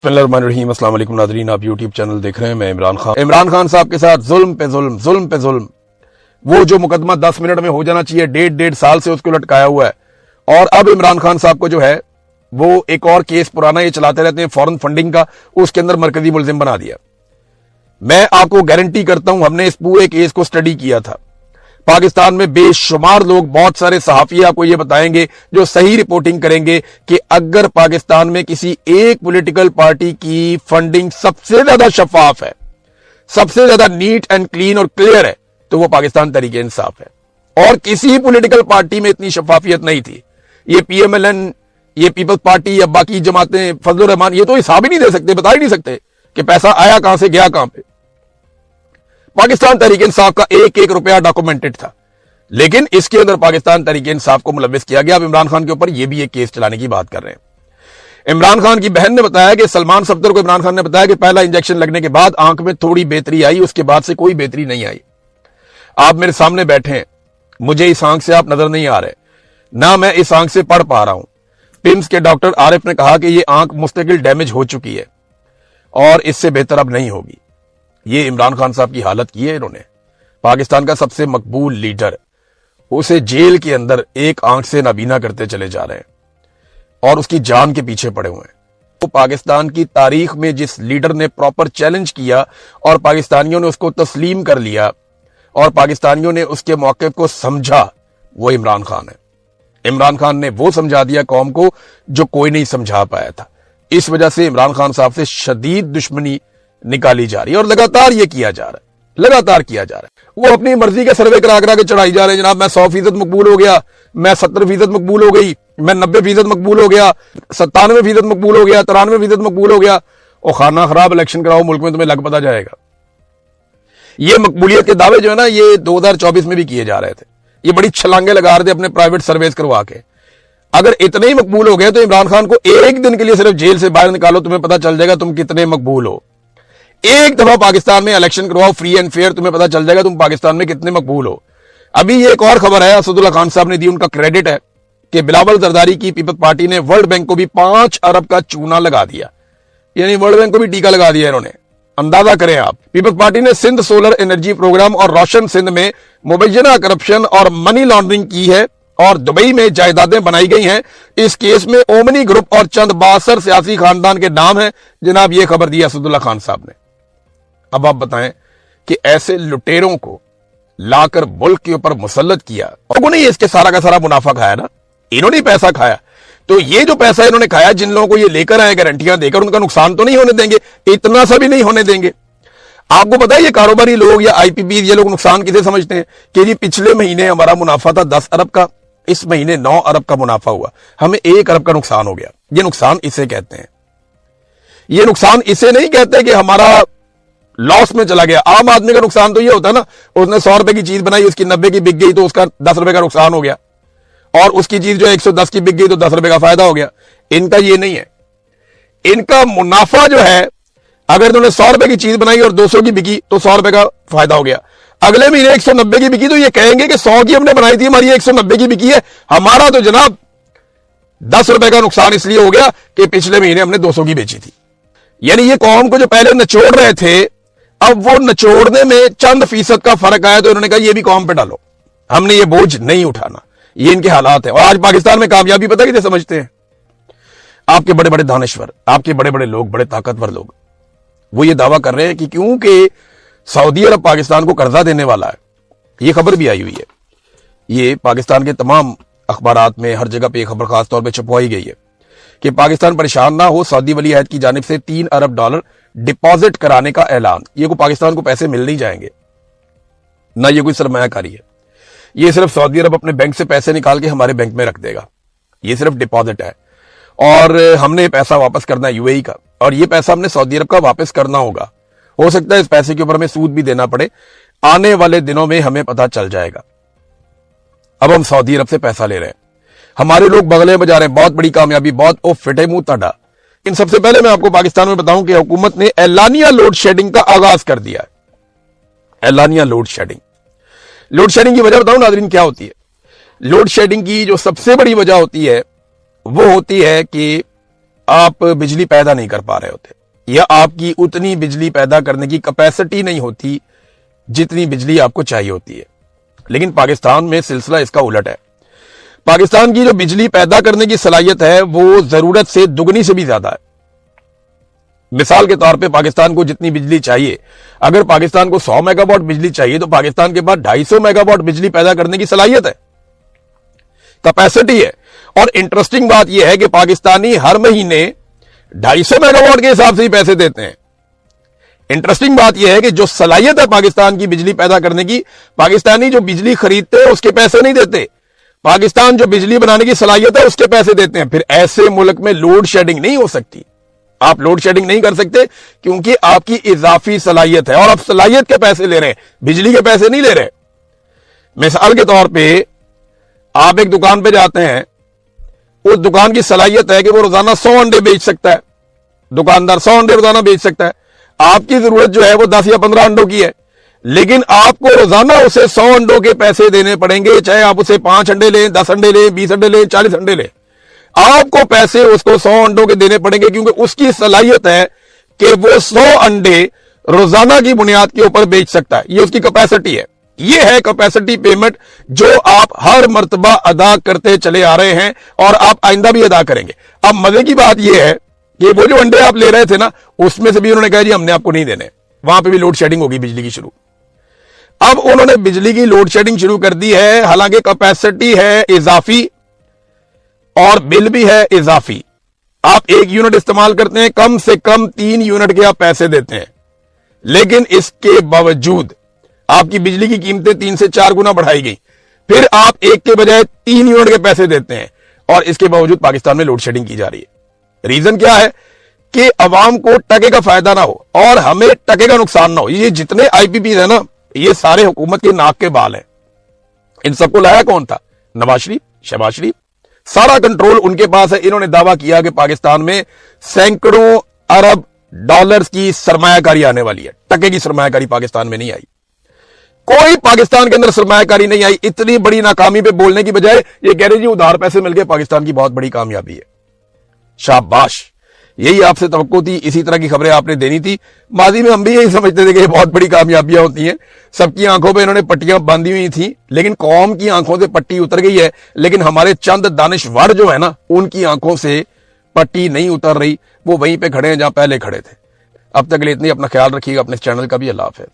बिस्मिल्लाहिर्रहमानिर्रहीम। अस्सलाम वालेकुम नाज़रीन, आप यूट्यूब चैनल देख रहे हैं। मैं इमरान खान साहब के साथ जुल्म पे जुल्म, वो जो मुकदमा 10 मिनट में हो जाना चाहिए, डेढ़ साल से उसको लटकाया हुआ है। और अब इमरान खान साहब को जो है वो एक और केस पुराना ये चलाते रहते हैं फॉरेन फंडिंग का, उसके अंदर मरकजी मुलजिम बना दिया। मैं आपको गारंटी करता हूं, हमने इस पूरे केस को स्टडी किया था। पाकिस्तान में बेशुमार लोग, बहुत सारे सहाफी आपको ये बताएंगे जो सही रिपोर्टिंग करेंगे कि अगर पाकिस्तान में किसी एक पॉलिटिकल पार्टी की फंडिंग सबसे ज्यादा शफाफ है, सबसे ज्यादा नीट एंड क्लीन और क्लियर है, तो वो पाकिस्तान तहरीक इंसाफ है। और किसी पॉलिटिकल पार्टी में इतनी शफाफियत नहीं थी। ये PMLN, ये पीपल्स पार्टी या बाकी जमातें, फजलुर रहमान, ये तो हिसाब ही नहीं दे सकते, बता ही नहीं सकते कि पैसा आया कहां से, गया कहां पे। पाकिस्तान तहरीक इंसाफ का एक एक रुपया डॉक्यूमेंटेड था, लेकिन इसके अंदर पाकिस्तान तहरीक इंसाफ को मुलव्विस किया गया। अब इमरान खान के ऊपर यह भी एक केस चलाने की बात कर रहे हैं। इमरान खान की बहन ने बताया कि सलमान सफदर को इमरान खान ने बताया कि पहला इंजेक्शन लगने के बाद आंख में थोड़ी बेहतरी आई, उसके बाद से कोई बेहतरी नहीं आई। आप मेरे सामने बैठे हैं, मुझे इस आंख से आप नजर नहीं आ रहे, ना मैं इस आंख से पढ़ पा रहा हूं। पिम्स के डॉक्टर आरिफ ने कहा कि यह आंख मुस्तकिल डैमेज हो चुकी है और इससे बेहतर अब नहीं होगी। ये इमरान खान साहब की हालत की है इन्होंने। पाकिस्तान का सबसे मकबूल लीडर, उसे जेल के अंदर एक आंख से नाबीना करते चले जा रहे हैं और उसकी जान के पीछे पड़े हुए हैं। तो पाकिस्तान की तारीख में जिस लीडर ने प्रॉपर चैलेंज किया और पाकिस्तानियों ने उसको तस्लीम कर लिया और पाकिस्तानियों ने उसके मौके को समझा, वो इमरान खान है। इमरान खान ने वो समझा दिया कौम को जो कोई नहीं समझा पाया था। इस वजह से इमरान खान साहब से शदीद दुश्मनी निकाली जा रही है और लगातार ये किया जा रहा है, लगातार किया जा रहा है। वो अपनी मर्जी के सर्वे करा करा के चढ़ाई जा रहे हैं। जनाब मैं 100% मकबूल हो गया, मैं 70% मकबूल हो गई, मैं 90% मकबूल हो गया, 97% मकबूल हो गया, 93% मकबूल हो गया। और खाना खराब इलेक्शन कराओ मुल्क में, तुम्हें लग पता जाएगा। ये मकबूलियत के दावे जो है ना, ये 2024 में भी किए जा रहे थे। ये बड़ी छलांगे लगा रहे थे अपने प्राइवेट सर्वेस करवा के। अगर इतने ही मकबूल हो गए तो इमरान खान को एक दिन के लिए सिर्फ जेल से बाहर निकालो, तुम्हें पता चल जाएगा तुम कितने मकबूल हो। एक दफा पाकिस्तान में इलेक्शन करवाओ फ्री एंड फेयर, तुम्हें पता चल जाएगा तुम पाकिस्तान में कितने मकबूल हो। अभी ये एक और खबर है, असदुल्ला खान साहब ने दी, उनका क्रेडिट है कि बिलावल जरदारी की पीपल्स पार्टी ने वर्ल्ड बैंक को भी 5 अरब का चूना लगा दिया, यानी वर्ल्ड बैंक को भी टीका लगा दिया इन्होंने। अंदाजा करें आप। पीपल्स पार्टी ने सिंध सोलर एनर्जी प्रोग्राम और रोशन सिंध में मुबैना करप्शन और मनी लॉन्ड्रिंग की है और दुबई में जायदादें बनाई गई हैं। इस केस में ओमनी ग्रुप और चंद बासर सियासी खानदान के नाम है। जनाब ये खबर दी असदुल्ला खान साहब ने। अब आप बताएं कि ऐसे लुटेरों को लाकर मुल्क के ऊपर मुसल्लत किया और उन्होंने इसके सारा का सारा मुनाफा खाया ना, इन्होंने पैसा खाया। तो ये जो पैसा इन्होंने खाया, जिन लोगों को ये लेकर आए गारंटियां देकर, उनका नुकसान तो नहीं होने देंगे, इतना सा भी नहीं होने देंगे। आपको पता है ये कारोबारी लोग या IPP, ये लोग नुकसान किसे समझते हैं कि जी पिछले महीने हमारा मुनाफा था 10 अरब का, इस महीने 9 अरब का मुनाफा हुआ, हमें 1 अरब का नुकसान हो गया। ये नुकसान इसे कहते हैं। ये नुकसान इसे नहीं कहते कि हमारा लॉस में चला गया। आम आदमी का नुकसान तो ये होता है ना, उसने 100 रुपए की चीज बनाई, उसकी 90 की बिक गई तो उसका 10 रुपए का नुकसान हो गया, और उसकी चीज जो 110 की बिक गई तो 10 रुपए का फायदा हो गया। इनका ये नहीं है। इनका मुनाफा जो है, अगर इन्होंने 100 रुपए की चीज बनाई और 200 की बिकी तो 100 रुपए का फायदा हो गया। अगले महीने 190 की बिकी तो ये कहेंगे कि 100 की हमने बनाई थी, हमारी 190 की बिकी है, हमारा तो जनाब 10 रुपए का नुकसान इसलिए हो गया कि पिछले महीने हमने 200 की बेची थी। यानी ये कौम को जो पहले नचोड़ रहे थे, अब वो नचोड़ने में चंद फीसद का फर्क आया तो इन्होंने कहा ये भी कौम पे डालो, हमने ये बोझ नहीं उठाना। ये इनके हालात है। और आज पाकिस्तान में कामयाबी पता किसे समझते हैं? आपके बड़े बड़े दानिश्वर, आपके बड़े बड़े लोग, बड़े ताकतवर लोग, वो ये दावा कर रहे हैं कि क्योंकि सऊदी अरब पाकिस्तान को कर्जा देने वाला है। ये खबर भी आई हुई है, ये पाकिस्तान के तमाम अखबारात में हर जगह पे ये खबर खास तौर पे छपवाई गई है कि पाकिस्तान परेशान ना हो, सऊदी वली अहद की जानिब से $3 अरब डिपॉजिट कराने का ऐलान। ये को पाकिस्तान को पैसे मिल नहीं जाएंगे ना, ये कोई सरमायाकारी है। ये सिर्फ सऊदी अरब अपने बैंक से पैसे निकाल के हमारे बैंक में रख देगा, ये सिर्फ डिपॉजिट है। और हमने पैसा वापस करना है UAE का, और ये पैसा हमने सऊदी अरब का वापस करना होगा। हो सकता है इस पैसे के ऊपर हमें सूद भी देना पड़े, आने वाले दिनों में हमें पता चल जाएगा। अब हम सऊदी अरब से पैसा ले रहे हैं, हमारे लोग बगले बजा रहे हैं, बहुत बड़ी कामयाबी, बहुत ओ फिटे मुंह तड़ा। इन सबसे पहले मैं आपको पाकिस्तान में बताऊं कि हुकूमत ने एलानिया लोड शेडिंग का आगाज कर दिया है। एलानिया लोड शेडिंग, लोड शेडिंग की वजह बताऊं नाज़रीन क्या होती है? लोड शेडिंग की जो सबसे बड़ी वजह होती है वो होती है कि आप बिजली पैदा नहीं कर पा रहे होते, या आपकी उतनी बिजली पैदा करने की कैपेसिटी नहीं होती जितनी बिजली आपको चाहिए होती है। लेकिन पाकिस्तान में सिलसिला इसका उलट है। पाकिस्तान की जो बिजली पैदा करने की सलाहियत है वो जरूरत से दुगनी से भी ज्यादा है। मिसाल के तौर पे पाकिस्तान को जितनी बिजली चाहिए, अगर पाकिस्तान को 100 मेगावाट बिजली चाहिए तो पाकिस्तान के पास 250 मेगावाट बिजली पैदा करने की सलाहियत है, कैपेसिटी है। और इंटरेस्टिंग बात यह है कि पाकिस्तानी हर महीने 250 मेगावाट के हिसाब से ही पैसे देते हैं। इंटरेस्टिंग बात यह है कि जो सलाहियत है पाकिस्तान की बिजली पैदा करने की, पाकिस्तानी जो बिजली खरीदते हैं उसके पैसे नहीं देते, पाकिस्तान जो बिजली बनाने की सलाहियत है उसके पैसे देते हैं। फिर ऐसे मुल्क में लोड शेडिंग नहीं हो सकती। आप लोड शेडिंग नहीं कर सकते क्योंकि आपकी इजाफी सलाहियत है और आप सलाहियत के पैसे ले रहे हैं, बिजली के पैसे नहीं ले रहे। मिसाल के तौर पे आप एक दुकान पे जाते हैं, उस दुकान की सलाहियत है कि वो रोजाना 100 अंडे बेच सकता है, दुकानदार 100 अंडे रोजाना बेच सकता है। आपकी जरूरत जो है वो 10 या 15 अंडों की है, लेकिन आपको रोजाना उसे 100 अंडों के पैसे देने पड़ेंगे, चाहे आप उसे 5 अंडे लें, 10 अंडे लें, 20 अंडे लें, 40 अंडे लें, आपको पैसे उसको 100 अंडों के देने पड़ेंगे क्योंकि उसकी सलाहियत है कि वो 100 अंडे रोजाना की बुनियाद के ऊपर बेच सकता है। ये उसकी कैपेसिटी है। ये है कैपेसिटी पेमेंट जो आप हर मर्तबा अदा करते चले आ रहे हैं और आप आइंदा भी अदा करेंगे। अब मजे की बात यह है कि वो जो अंडे आप ले रहे थे ना, उसमें से भी उन्होंने कहा जी हमने आपको नहीं देने, वहां पे भी लोड शेडिंग होगी बिजली की शुरू। अब उन्होंने बिजली की लोड शेडिंग शुरू कर दी है, हालांकि कैपेसिटी है इजाफी और बिल भी है इजाफी। आप 1 यूनिट इस्तेमाल करते हैं, कम से कम 3 यूनिट के आप पैसे देते हैं, लेकिन इसके बावजूद आपकी बिजली की कीमतें 3 से 4 गुना बढ़ाई गई। फिर आप 1 के बजाय 3 यूनिट के पैसे देते हैं और इसके बावजूद पाकिस्तान में लोड शेडिंग की जा रही है। रीजन क्या है कि अवाम को टके का फायदा ना हो और हमें टके का नुकसान ना हो। ये जितने आईपीपी है ना, ये सारे हुकूमत के नाक के बाल हैं। इन सबको लाया कौन था? नवाज शरीफ, शहबाज शरीफ। सारा कंट्रोल उनके पास है। इन्होंने दावा किया कि पाकिस्तान में सैकड़ों अरब डॉलर्स की सरमायाकारी आने वाली है। टके की सरमायाकारी पाकिस्तान में नहीं आई, कोई पाकिस्तान के अंदर सरमायाकारी नहीं आई। इतनी बड़ी नाकामी पे बोलने की बजाय ये कह रहे जी उधार पैसे मिल गए, पाकिस्तान की बहुत बड़ी कामयाबी है। शाबाश, यही आपसे तवक्को थी, इसी तरह की खबरें आपने देनी थी। माजी में हम भी यही समझते थे कि ये बहुत बड़ी कामयाबियां होती हैं। सबकी आंखों पे इन्होंने पट्टियां बांधी हुई थी, लेकिन कौम की आंखों से पट्टी उतर गई है। लेकिन हमारे चंद दानिशवर जो है ना, उनकी आंखों से पट्टी नहीं उतर रही। वो वहीं पे खड़े हैं जहां पहले खड़े थे। अब तक के लिए इतनी, अपना ख्याल रखिएगा, अपने चैनल का भी। अल्लाह हाफिज।